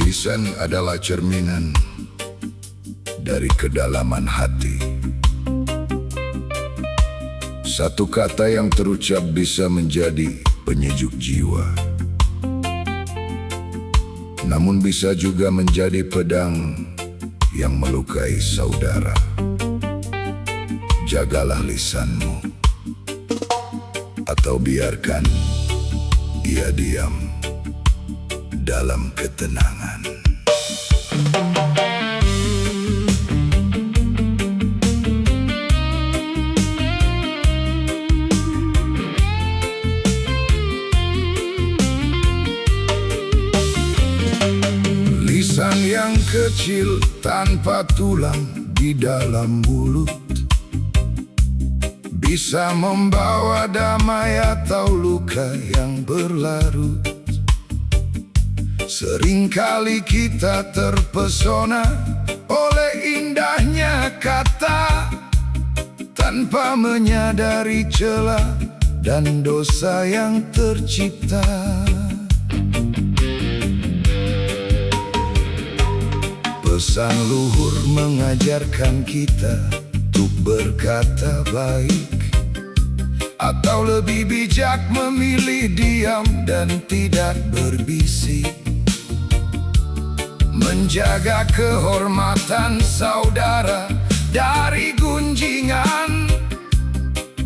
Lisan adalah cerminan dari kedalaman hati. Satu kata yang terucap bisa menjadi penyejuk jiwa, namun bisa juga menjadi pedang yang melukai saudara. Jagalah lisanmu, atau biarkan ia diam dalam ketenangan. Lisan yang kecil tanpa tulang di dalam mulut bisa membawa damai atau luka yang berlarut. Seringkali kita terpesona oleh indahnya kata, tanpa menyadari celah dan dosa yang tercipta. Pesan luhur mengajarkan kita untuk berkata baik, atau lebih bijak memilih diam dan tidak berbisik. Menjaga kehormatan saudara dari gunjingan,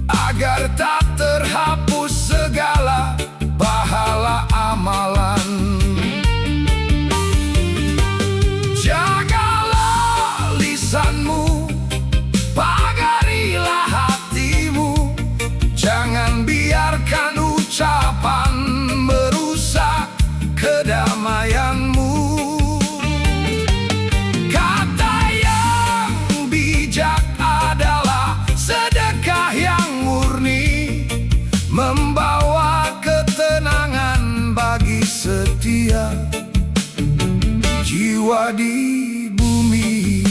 agar tak terhapus segala pahala amalan. Jagalah lisanmu, pagarilah hatimu. Jangan biarkan ucapan merusak kedamaianmu. Kata yang bijak adalah sedekah yang murni, membawa ketenangan bagi setiap jiwa di bumi.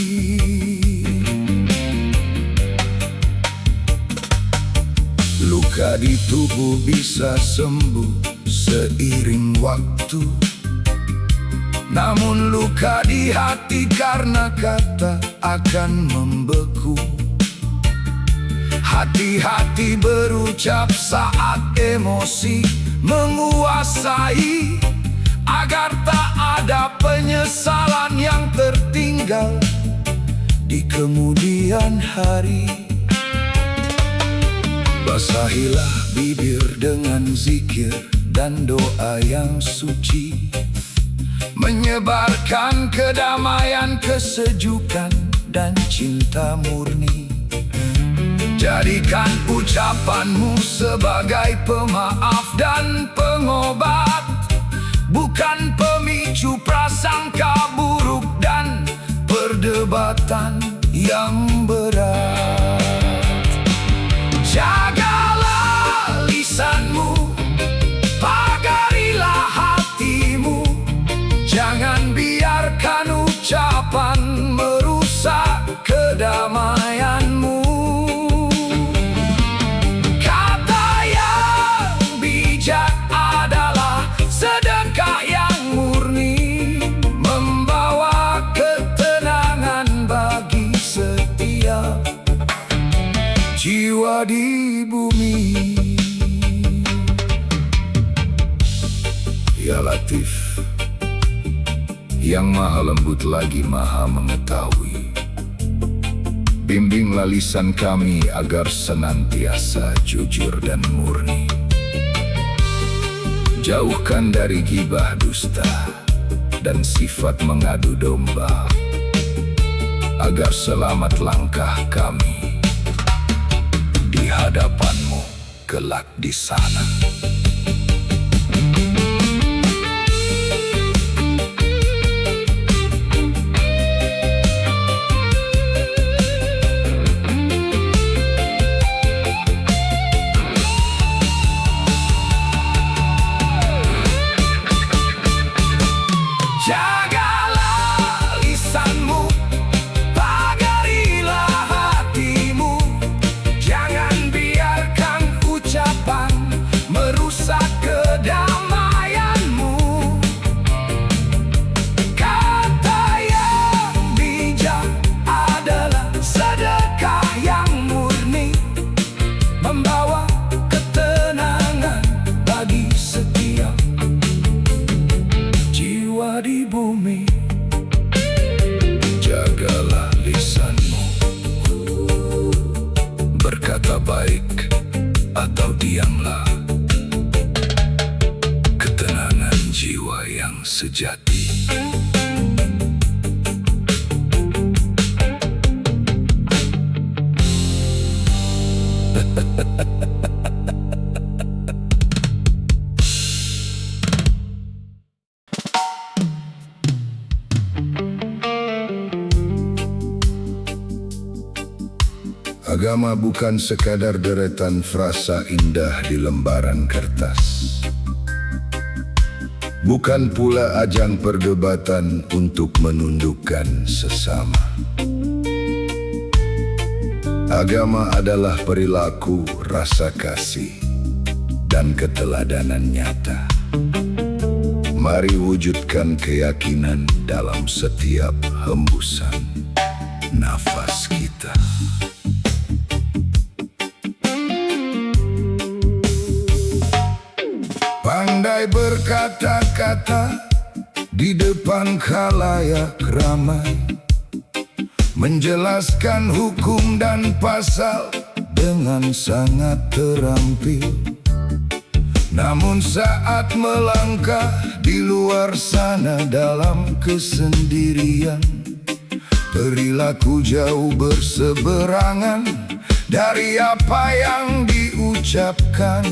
Luka di tubuh bisa sembuh seiring waktu, namun luka di hati karena kata akan membeku. Hati-hati berucap saat emosi menguasai, agar tak ada penyesalan yang tertinggal di kemudian hari. Basahilah bibir dengan zikir dan doa yang suci, menyebarkan kedamaian, kesejukan, dan cinta murni. Jadikan ucapanmu sebagai pemaaf dan pengobat, bukan pemicu prasangka buruk dan perdebatan yang berat. Jagalah lisanmu, pagarilah hatimu. Jangan biarkan ucapan merusak kedamaianmu. Kata yang bijak adalah sedekah yang murni, membawa ketenangan bagi setiap jiwa di bumi. Ya Latif, yang maha lembut lagi maha mengetahui, bimbinglah lisan kami agar senantiasa jujur dan murni. Jauhkan dari ghibah, dusta, dan sifat mengadu domba, agar selamat langkah kami di hadapanmu kelak di sana. Jagalah lisanmu, pagarilah hatimu. Jangan biarkan ucapan merusak Sayanglah ketenangan jiwa yang sejati. Agama bukan sekadar deretan frasa indah di lembaran kertas. Bukan pula ajang perdebatan untuk menundukkan sesama. Agama adalah perilaku, rasa kasih, dan keteladanan nyata. Mari wujudkan keyakinan dalam setiap hembusan nafas kita. Pandai berkata-kata di depan khalayak ramai, menjelaskan hukum dan pasal dengan sangat terampil. Namun saat melangkah di luar sana dalam kesendirian, perilaku jauh berseberangan dari apa yang diucapkan.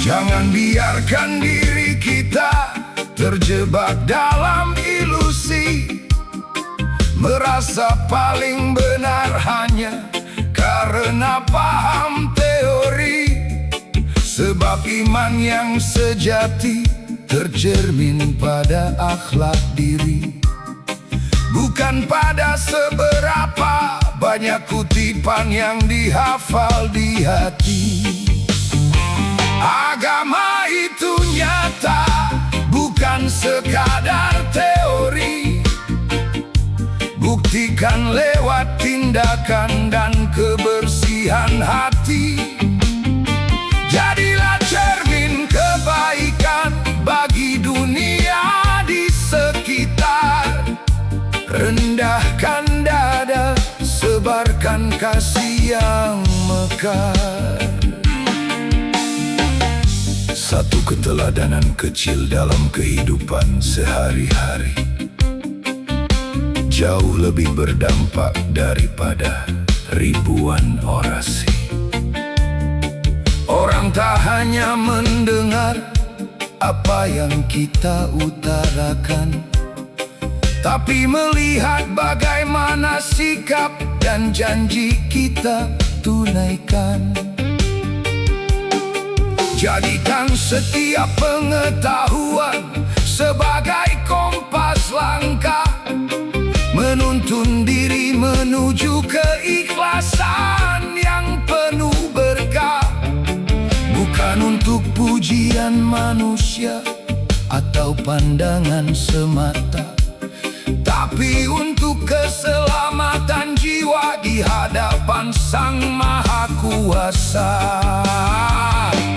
Jangan biarkan diri kita terjebak dalam ilusi, merasa paling benar hanya karena paham teori. Sebab iman yang sejati tercermin pada akhlak diri, bukan pada seberapa banyak kutipan yang dihafal di hati. Agama itu nyata, bukan sekadar teori. Buktikan lewat tindakan dan kebersihan hati. Jadilah cermin kebaikan bagi dunia di sekitar. Rendahkan dada, sebarkan kasih yang mekar. Satu keteladanan kecil dalam kehidupan sehari-hari jauh lebih berdampak daripada ribuan orasi. Orang tak hanya mendengar apa yang kita utarakan, tapi melihat bagaimana sikap dan janji kita tunaikan. Jadikan setiap pengetahuan sebagai kompas langkah, menuntun diri menuju keikhlasan yang penuh berkah. Bukan untuk pujian manusia atau pandangan semata, tapi untuk keselamatan jiwa di hadapan Sang Maha Kuasa.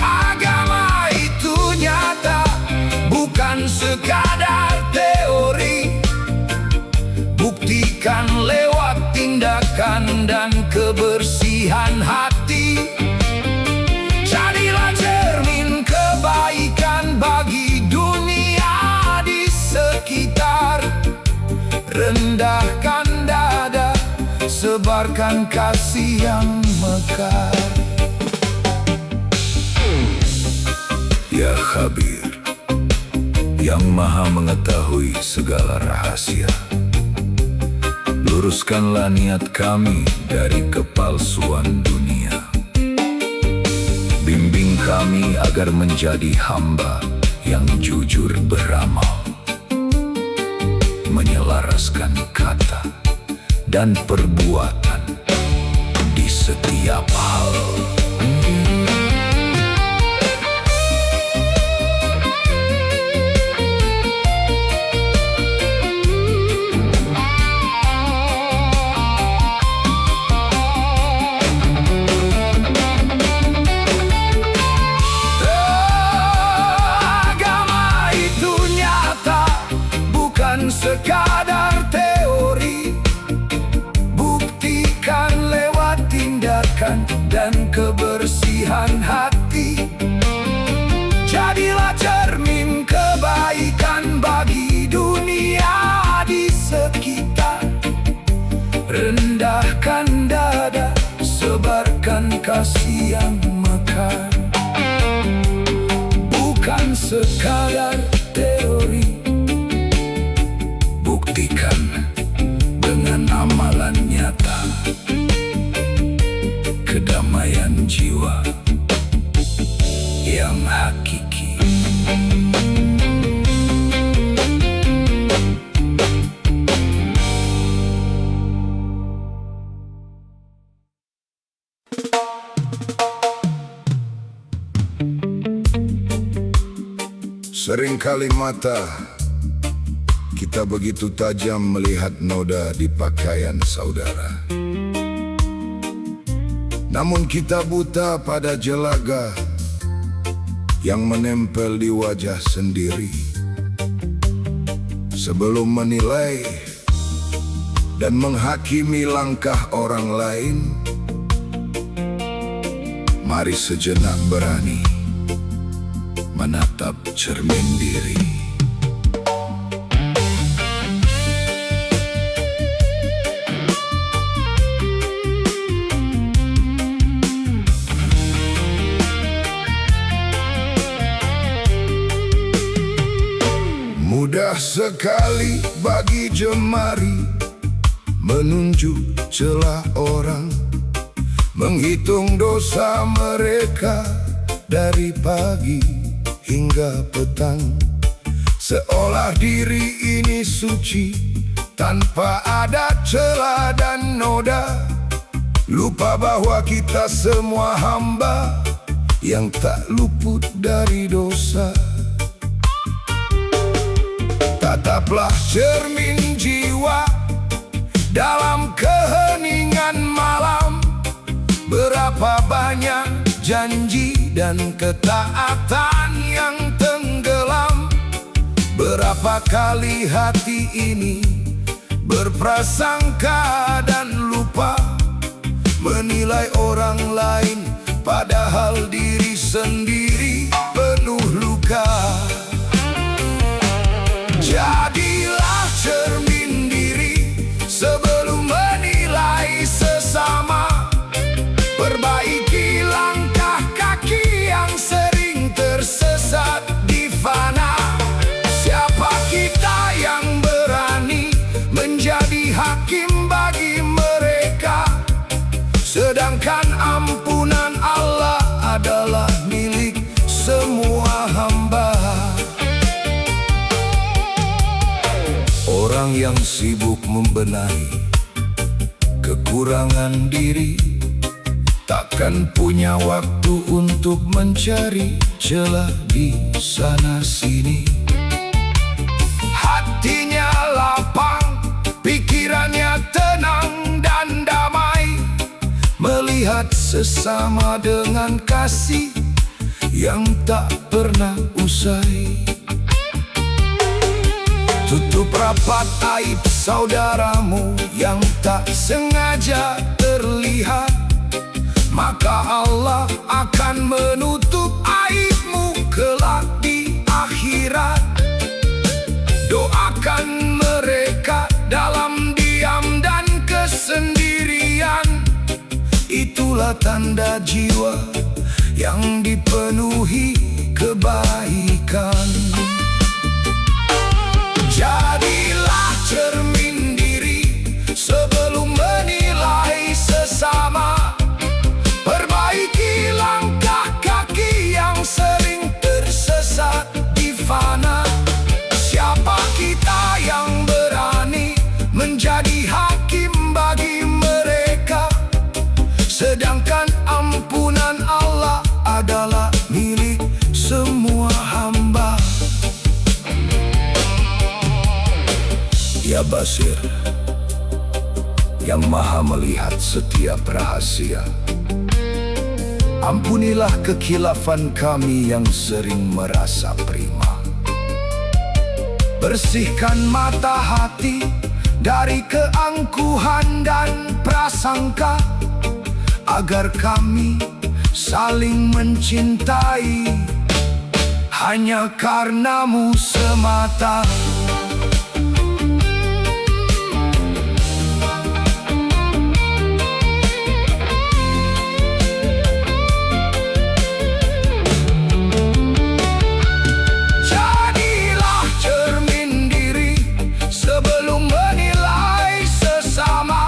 Agama itu nyata, bukan sekadar teori. Buktikan lewat tindakan dan kebersihan hati. Jadilah cermin kebaikan bagi dunia di sekitar. Rendahkan dada, sebarkan kasih yang mekar. Ya Khabir, yang maha mengetahui segala rahasia, luruskanlah niat kami dari kepalsuan dunia. Bimbing kami agar menjadi hamba yang jujur beramal, menyelaraskan kata dan perbuatan di setiap hal. Sekadar teori, buktikan lewat tindakan dan kerendahan hati. Jadilah cermin kebaikan bagi dunia di sekitar. Rendahkan dada, sebarkan kasih yang mekar. Bukan sekadar teori, buktikan dengan amalan nyata. Kedamaian jiwa yang hakiki. Seringkali mata kita begitu tajam melihat noda di pakaian saudara. Namun kita buta pada jelaga yang menempel di wajah sendiri. Sebelum menilai dan menghakimi langkah orang lain, mari sejenak berani menatap cermin diri. Mudah sekali bagi jemari menunjuk celah orang, menghitung dosa mereka dari pagi hingga petang. Seolah diri ini suci tanpa ada celah dan noda. Lupa bahwa kita semua hamba yang tak luput dari dosa. Tataplah cermin jiwa dalam keheningan malam. Berapa banyak janji dan ketaatan yang tenggelam. Berapa kali hati ini berprasangka dan lupa, menilai orang lain padahal diri sendiri penuh luka. Jadilah cermin diri sebelum menilai sesama. Perbaiki langkah kaki yang sering tersesat di fana. Siapa kita yang berani menjadi hakim bagi mereka, sedangkan ampunan Allah adalah milik semua hamba. Orang yang sibuk membenahi kekurangan diri takkan punya waktu untuk mencari celah di sana sini. Hatinya lapang, pikirannya tenang dan damai, melihat sesama dengan kasih yang tak pernah usai. Tutup rapat aib saudaramu yang tak sengaja terlihat, maka Allah akan menutup aibmu kelak di akhirat. Doakan mereka dalam diam dan kesendirian. Itulah tanda jiwa yang dipenuhi kebaikan. Jadilah cermin diri sebelum menilai sesama. Perbaiki langkah kaki yang sering tersesat di fana. Siapa kita yang berani menjadi hakim bagi mereka, sedangkan ampunan Allah adalah milik semua hamba. Ya Basir, yang maha melihat setiap rahasia, ampunilah kekhilafan kami yang sering merasa prima. Bersihkan mata hati dari keangkuhan dan prasangka, agar kami saling mencintai hanya karenamu semata. Jadilah cermin diri sebelum menilai sesama.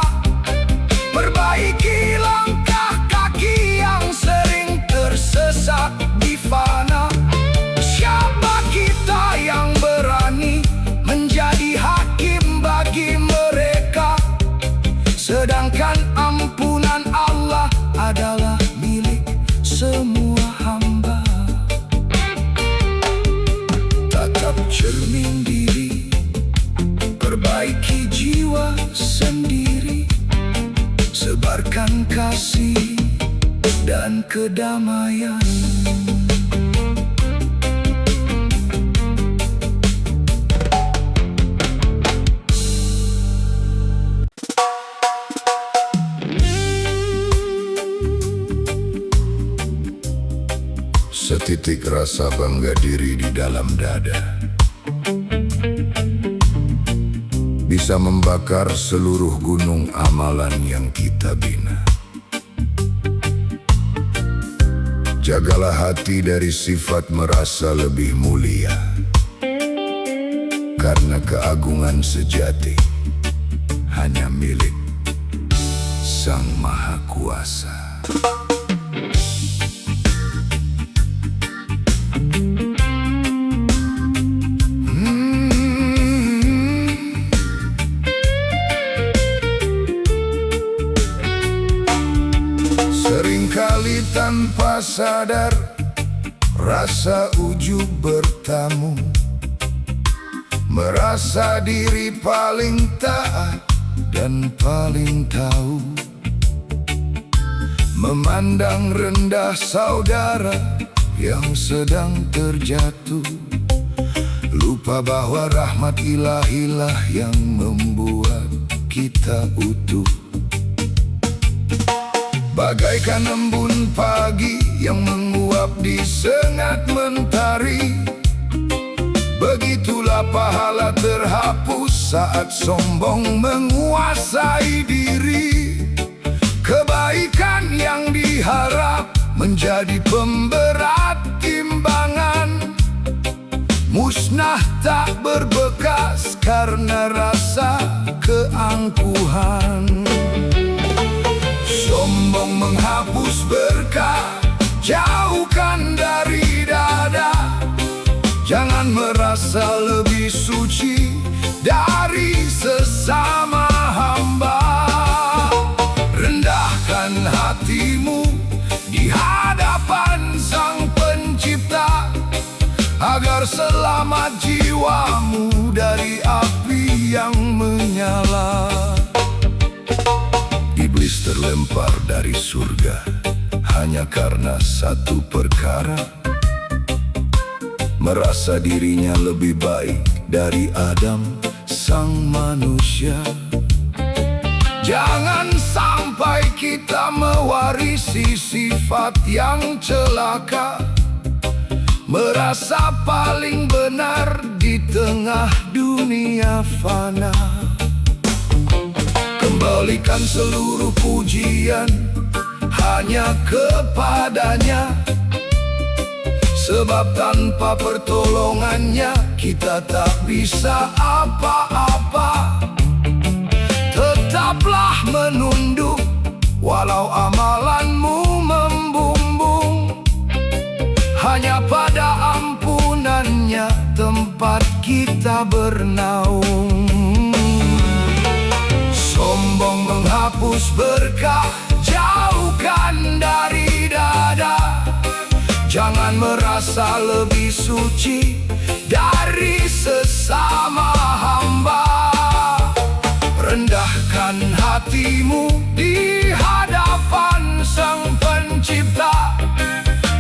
Perbaiki langkah kaki yang sering tersesat di fana. Siapa kita yang berani menjadi hakim bagi mereka, sedangkan ampunan Allah adalah milik semua hamba. Tatap cermin diri, perbaiki jiwa sendiri, sebarkan kasih dan kedamaian. Setitik rasa bangga diri di dalam dada bisa membakar seluruh gunung amalan yang kita bina. Jagalah hati dari sifat merasa lebih mulia, karena keagungan sejati hanya milik Sang Maha Kuasa. Seringkali tanpa sadar rasa ujub bertamu, merasa diri paling taat dan paling tahu, memandang rendah saudara yang sedang terjatuh, lupa bahwa rahmat ilahilah yang membuat kita utuh. Bagaikan embun pagi yang menguap di sengat mentari, begitulah pahala terhapus saat sombong menguasai diri. Kebaikan yang diharap menjadi pemberat timbangan, musnah tak berbekas karena rasa keangkuhan. Sombong menghapus berkah, jauhkan dari dada. Jangan merasa lebih suci dari sesama hamba. Rendahkan hatimu di hadapan Sang Pencipta, agar selamat jiwamu dari api yang menyala. Iblis terlempar dari surga hanya karena satu perkara, merasa dirinya lebih baik dari Adam, sang manusia. Jangan sampai kita mewarisi sifat yang celaka, merasa paling benar di tengah dunia fana. Kembalikan seluruh pujian hanya kepadanya, sebab tanpa pertolongannya kita tak bisa apa-apa. Tetaplah menunduk walau amalanmu membumbung, hanya pada ampunannya tempat kita bernaung. Sombong menghapus berkah, jauhkan dari dada. Jangan merasa lebih suci dari sesama hamba. Rendahkan hatimu di hadapan Sang Pencipta,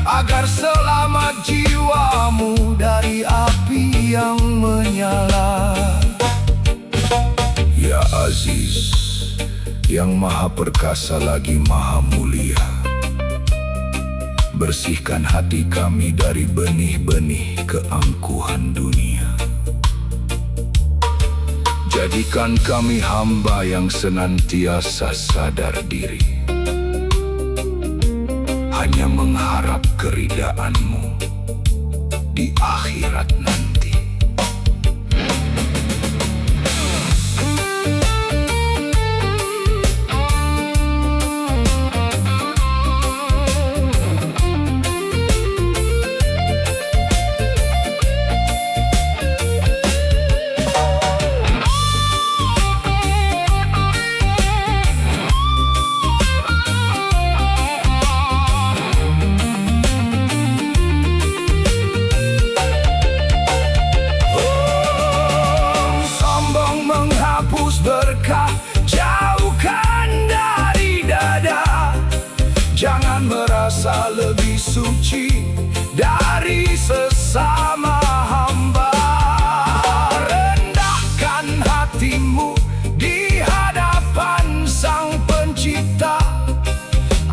agar selamat jiwamu dari api yang menyala. Ya Aziz, yang maha perkasa lagi maha mulia, bersihkan hati kami dari benih-benih keangkuhan dunia. Jadikan kami hamba yang senantiasa sadar diri, hanya mengharap keridaan-Mu di akhirat nanti. Berkah jauhkan dari dada. Jangan merasa lebih suci dari sesama hamba. Rendahkan hatimu di hadapan Sang Pencipta,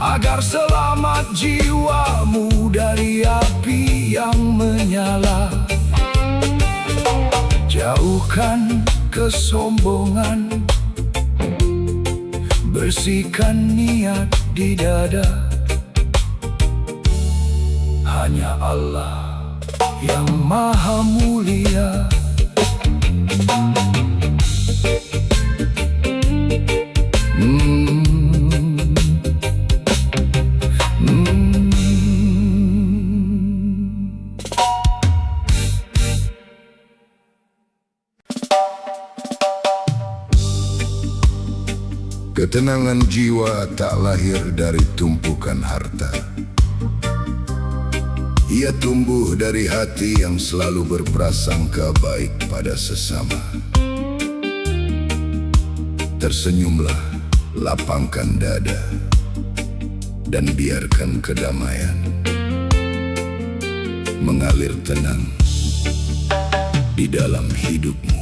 agar selamat jiwamu dari api yang menyala. Jauhkan kesombongan, bersihkan niat di dada. Hanya Allah yang Maha Mulia. Ketenangan jiwa tak lahir dari tumpukan harta. Ia tumbuh dari hati yang selalu berprasangka baik pada sesama. Tersenyumlah, lapangkan dada, dan biarkan kedamaian mengalir tenang di dalam hidupmu.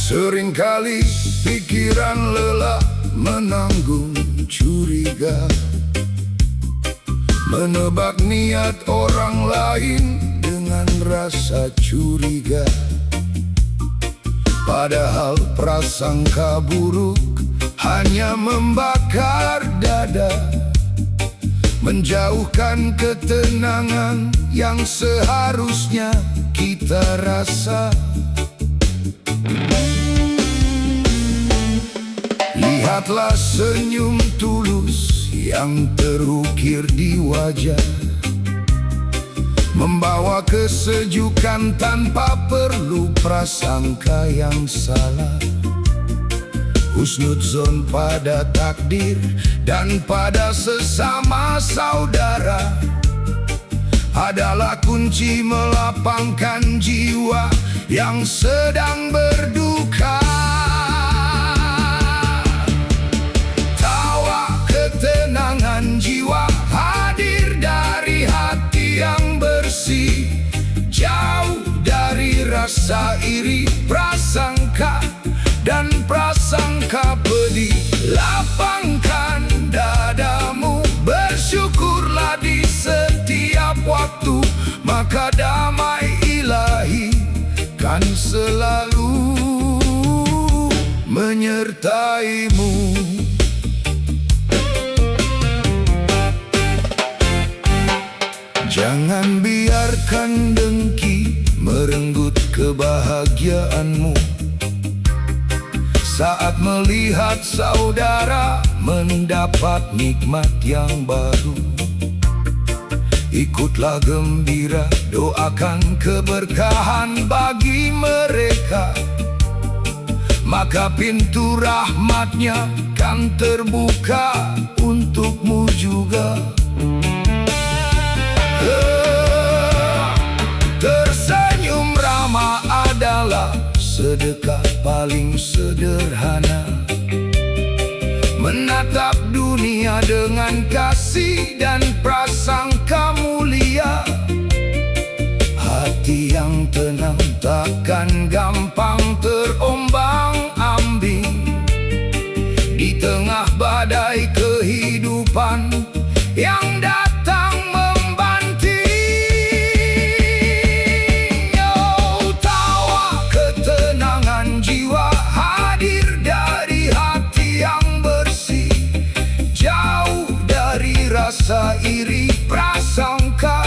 Seringkali pikiran lelah menanggung curiga, menebak niat orang lain dengan rasa curiga. Padahal prasangka buruk hanya membakar dada, menjauhkan ketenangan yang seharusnya kita rasa. Lihatlah senyum tulus yang terukir di wajah, membawa kesejukan tanpa perlu prasangka yang salah. Husnudzon pada takdir dan pada sesama saudara adalah kunci melapangkan jiwa yang sedang berduka. Ketenangan jiwa hadir dari hati yang bersih, jauh dari rasa iri, prasangka, dan prasangka pedih. Lapangkan dadamu, bersyukurlah di setiap waktu, maka damai ilahi kan selalu menyertaimu. Jangan biarkan dengki merenggut kebahagiaanmu saat melihat saudara mendapat nikmat yang baru. Ikutlah gembira, doakan keberkahan bagi mereka, maka pintu rahmatnya kan terbuka untukmu juga. Tersenyum ramah adalah sedekah paling sederhana. Menatap dunia dengan kasih dan prasangka mulia, takkan gampang terombang-ambing di tengah badai kehidupan yang datang membanting. Oh, tawa ketenangan jiwa hadir dari hati yang bersih, jauh dari rasa iri, prasangka,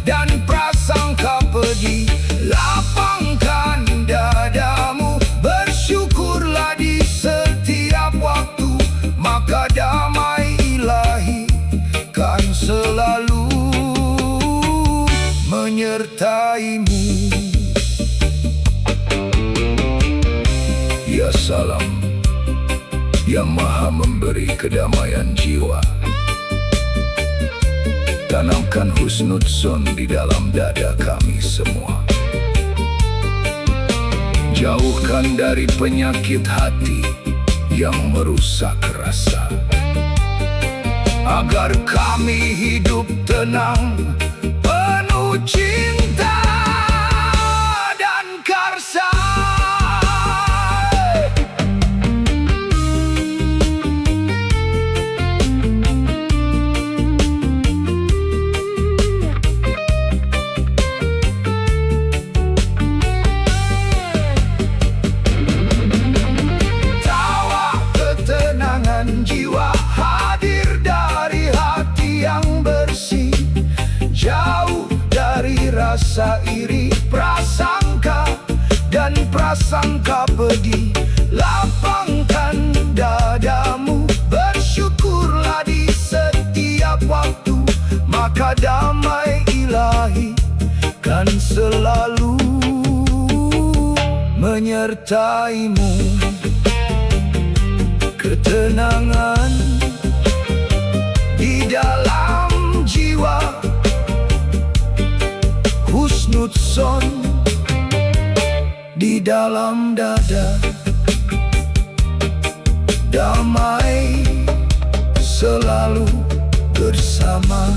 dan prasangka pedih. Lapangkan dadamu, bersyukurlah di setiap waktu, maka damai ilahi kan selalu menyertaimu. Ya salam yang maha memberi kedamaian jiwa, tanamkan husnudzon di dalam dada kami semua. Jauhkan dari penyakit hati yang merusak rasa, agar kami hidup tenang, penuh cinta dan karsa. Jiwa hadir dari hati yang bersih, jauh dari rasa iri, prasangka, dan prasangka pedih. Lapangkan dadamu, bersyukurlah di setiap waktu, maka damai ilahi kan selalu menyertaimu. Ketenangan di dalam jiwa, husnudzon di dalam dada, damai selalu bersama.